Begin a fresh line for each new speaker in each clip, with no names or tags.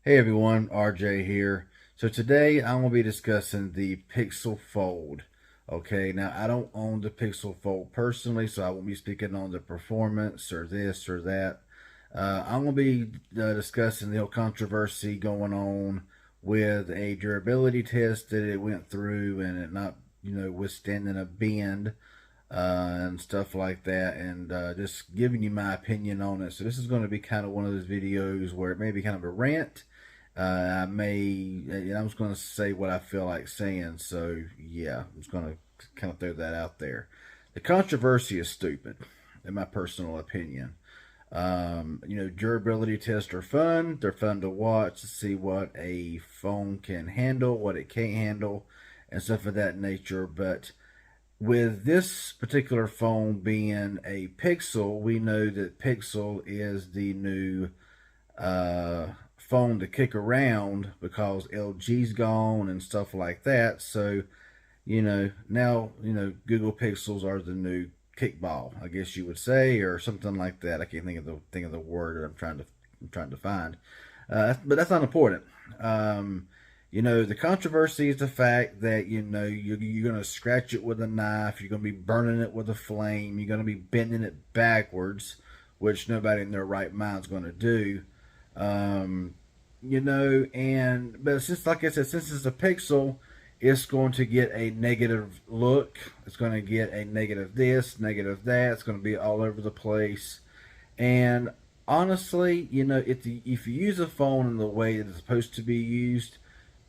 Hey everyone, RJ here. So today I'm going to be discussing the Pixel Fold. Okay, now I don't own the Pixel Fold personally, so I won't be speaking on the performance or this or that. I'm going to be discussing the whole controversy going on with a durability test that it went through and it not, withstanding a bend and stuff like that, and just giving you my opinion on it. So this is going to be kind of one of those videos where it may be kind of a rant. I'm just going to say what I feel like saying. So yeah, I'm just going to kind of throw that out there. The controversy is stupid, in my personal opinion. Durability tests are fun. They're fun to watch to see what a phone can handle, what it can't handle, and stuff of that nature. But with this particular phone being a Pixel, we know that Pixel is the new phone to kick around because LG's gone and stuff like that. So, now, Google Pixels are the new kickball, I guess you would say, or something like that. I can't think of the word I'm trying to find. But that's not important. The controversy is the fact that you're going to scratch it with a knife, you're going to be burning it with a flame, you're going to be bending it backwards, which nobody in their right mind is going to do. But since, like I said, since it's a Pixel, it's going to get a negative look. It's going to get a negative this, negative that. It's going to be all over the place. And honestly, if you use a phone in the way that it's supposed to be used,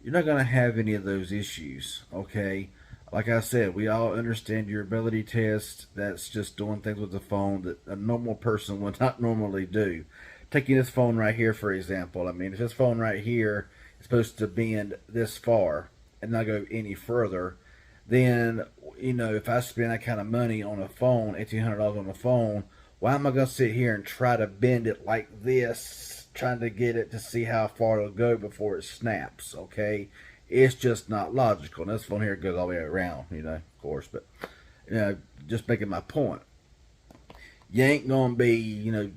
you're not going to have any of those issues. Okay, like I said, we all understand your ability test. That's just doing things with the phone that a normal person would not normally do. Taking this phone right here, for example, I mean, if this phone right here is supposed to bend this far and not go any further, then, if I spend that kind of money on a phone, $1,800 on a phone, why am I going to sit here and try to bend it like this, trying to get it to see how far it'll go before it snaps? Okay, it's just not logical. And this phone here goes all the way around, of course, but just making my point. You ain't gonna be,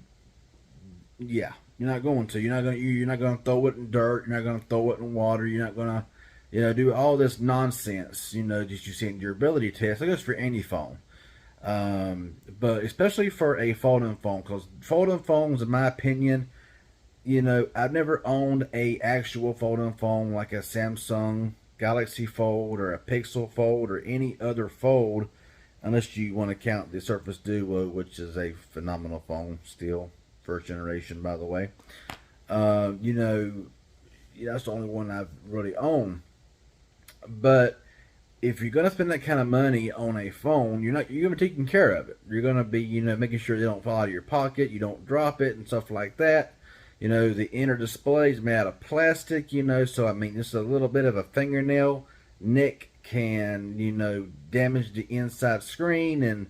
yeah, you're not going to. You're not going to throw it in dirt. You're not going to throw it in water. You're not going to, do all this nonsense. That you see in durability tests. I guess for any phone. But especially for a folding phone, because folding phones, in my opinion, I've never owned a actual folding phone like a Samsung Galaxy Fold or a Pixel Fold or any other fold, unless you want to count the Surface Duo, which is a phenomenal phone still, first generation, by the way. That's the only one I've really owned. But if you're gonna spend that kind of money on a phone, you're gonna be taking care of it. You're gonna be, making sure they don't fall out of your pocket, you don't drop it and stuff like that. The inner display is made out of plastic, so I mean, just a little bit of a fingernail nick can, damage the inside screen, and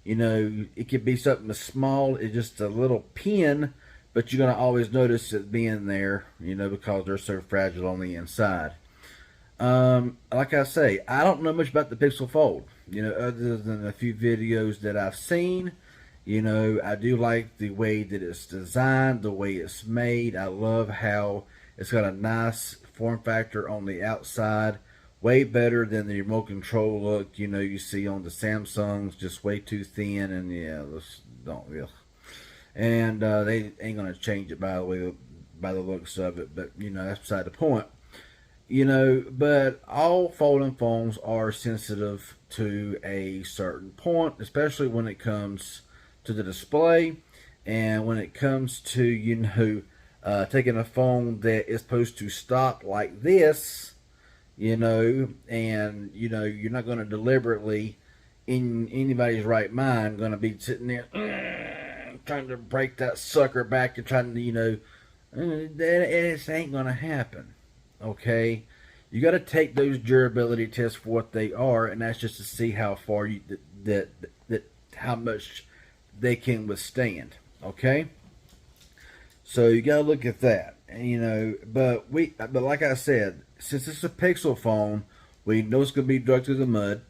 it could be something as small as just a little pin, but you're gonna always notice it being there, because they're so fragile on the inside. Like I say, I don't know much about the Pixel Fold, other than a few videos that I've seen. I do like the way that it's designed, the way it's made. I love how it's got a nice form factor on the outside, way better than the remote control look, you see on the Samsungs, just way too thin, and yeah, let's don't, yeah. And they ain't gonna change it by the way, by the looks of it, but that's beside the point. But all folding phones are sensitive to a certain point, especially when it comes to the display and when it comes to, taking a phone that is supposed to stop like this, and, you're not going to deliberately, in anybody's right mind, going to be sitting there trying to break that sucker back and trying to, it ain't going to happen. Okay, you got to take those durability tests for what they are, and that's just to see how far that how much they can withstand. Okay, so you got to look at that, but like I said, since it's a Pixel phone, we know it's going to be dragged through the mud.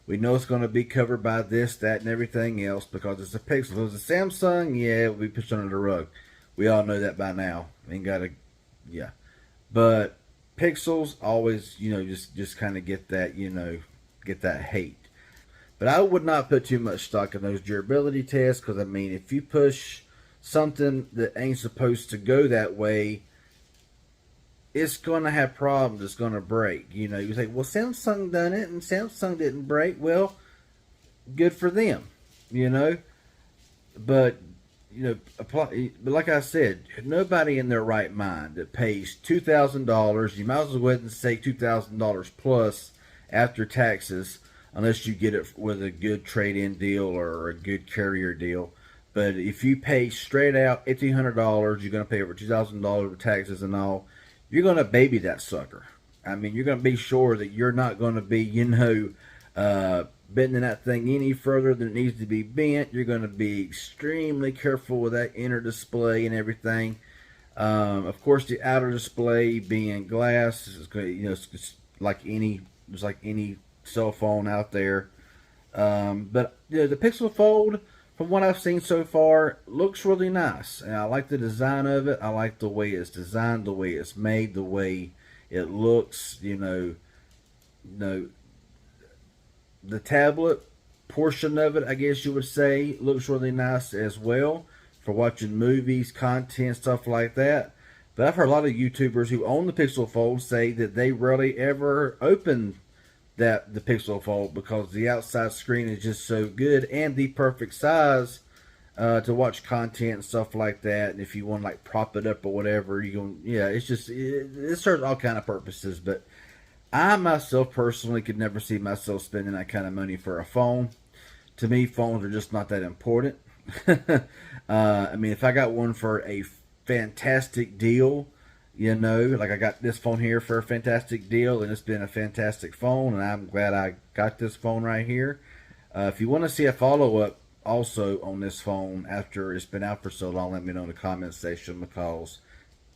We know it's going to be covered by this, that, and everything else because it's a Pixel. If it was a Samsung, yeah, it would be pushed under the rug. We all know that by now. Ain't got to, yeah. But Pixels always, just kind of get that, get that hate. But I would not put too much stock in those durability tests because, I mean, if you push something that ain't supposed to go that way, it's going to have problems. It's going to break. You say, well, Samsung done it and Samsung didn't break. Well, good for them, you know. But, apply, but like I said, nobody in their right mind that pays $2,000, you might as well go ahead and say $2,000 plus after taxes, unless you get it with a good trade-in deal or a good carrier deal. But if you pay straight out $1,800, you're going to pay over $2,000 with taxes and all. You're going to baby that sucker. I mean, you're going to be sure that you're not going to be, bending that thing any further than it needs to be bent. You're going to be extremely careful with that inner display and everything. Of course, the outer display being glass is going, it's like any, just like any cell phone out there. But the Pixel Fold, from what I've seen so far, looks really nice, and I like the design of it. I like the way it's designed, the way it's made, the way it looks. The tablet portion of it, I guess you would say, looks really nice as well for watching movies, content, stuff like that. But I've heard a lot of YouTubers who own the Pixel Fold say that they rarely ever open the Pixel Fold because the outside screen is just so good and the perfect size to watch content and stuff like that. And if you want to like prop it up or whatever, it serves all kind of purposes. But I myself personally could never see myself spending that kind of money for a phone. To me, phones are just not that important. I mean, if I got one for a fantastic deal, like I got this phone here for a fantastic deal, and it's been a fantastic phone, and I'm glad I got this phone right here. If you want to see a follow-up also on this phone after it's been out for so long, let me know in the comment section because,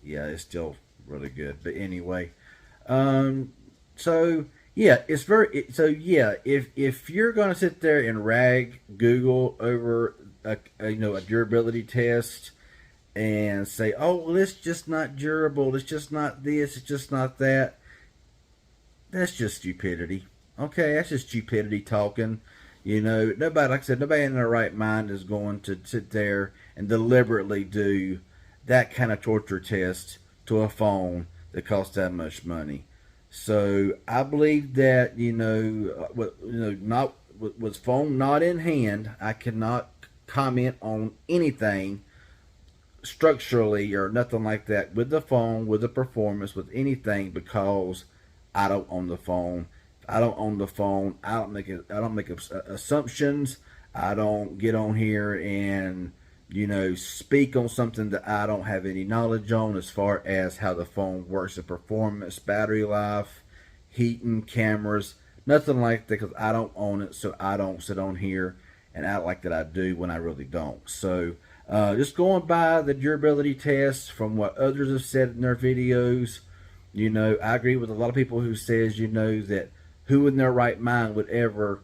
yeah, it's still really good. But anyway, so yeah, if you're gonna sit there and rag Google over a durability test and say, oh, well, it's just not durable, it's just not this, it's just not that, that's just stupidity. Okay, that's just stupidity talking. Nobody, like I said, nobody in their right mind is going to sit there and deliberately do that kind of torture test to a phone that costs that much money. So I believe that not with phone not in hand, I cannot comment on anything structurally or nothing like that with the phone, with the performance, with anything because I don't own the phone. If I don't own the phone, I don't make assumptions. I don't get on here and speak on something that I don't have any knowledge on as far as how the phone works, the performance, battery life, heating, cameras, nothing like that because I don't own it, so I don't sit on here and act like that I do when I really don't. So just going by the durability tests from what others have said in their videos, I agree with a lot of people who says, that who in their right mind would ever,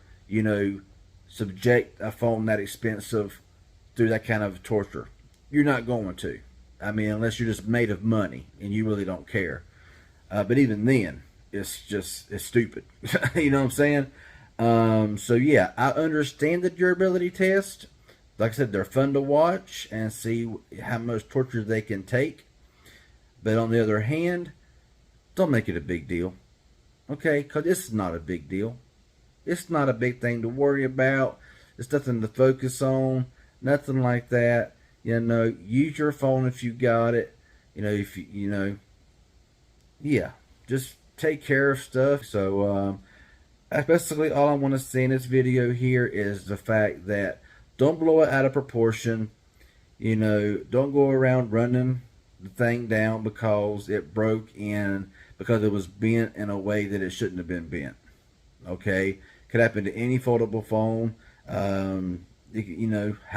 subject a phone that expensive through that kind of torture. You're not going to. I mean, unless you're just made of money and you really don't care. But even then, it's stupid. You know what I'm saying? So yeah, I understand the durability test. Like I said, they're fun to watch and see how much torture they can take. But on the other hand, don't make it a big deal. Okay? Because it's not a big deal. It's not a big thing to worry about. It's nothing to focus on. Nothing like that. Use your phone if you got it. Yeah. Just take care of stuff. So, that's basically all I want to say in this video here is the fact that don't blow it out of proportion. Don't go around running the thing down because it broke because it was bent in a way that it shouldn't have been bent. Okay? Could happen to any foldable phone. How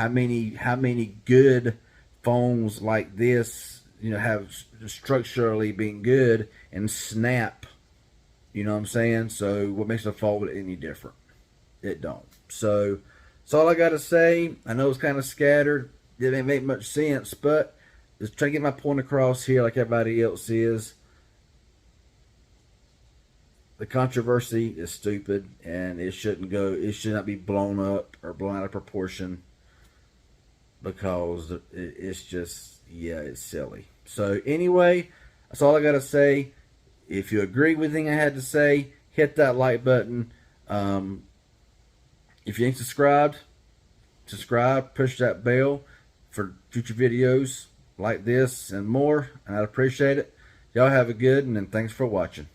many good phones like this, have structurally been good and snap. You know what I'm saying? So what makes a fold any different? It don't. So that's all I got to say. I know it's kind of scattered. It didn't make much sense, but just trying to get my point across here like everybody else is. the controversy is stupid, and it shouldn't go. It should not be blown up or blown out of proportion, because it's just, yeah, it's silly. So anyway, that's all I gotta say. If you agree with anything I had to say, hit that like button. If you ain't subscribed, subscribe, push that bell for future videos like this and more, and I'd appreciate it. Y'all have a good one, and thanks for watching.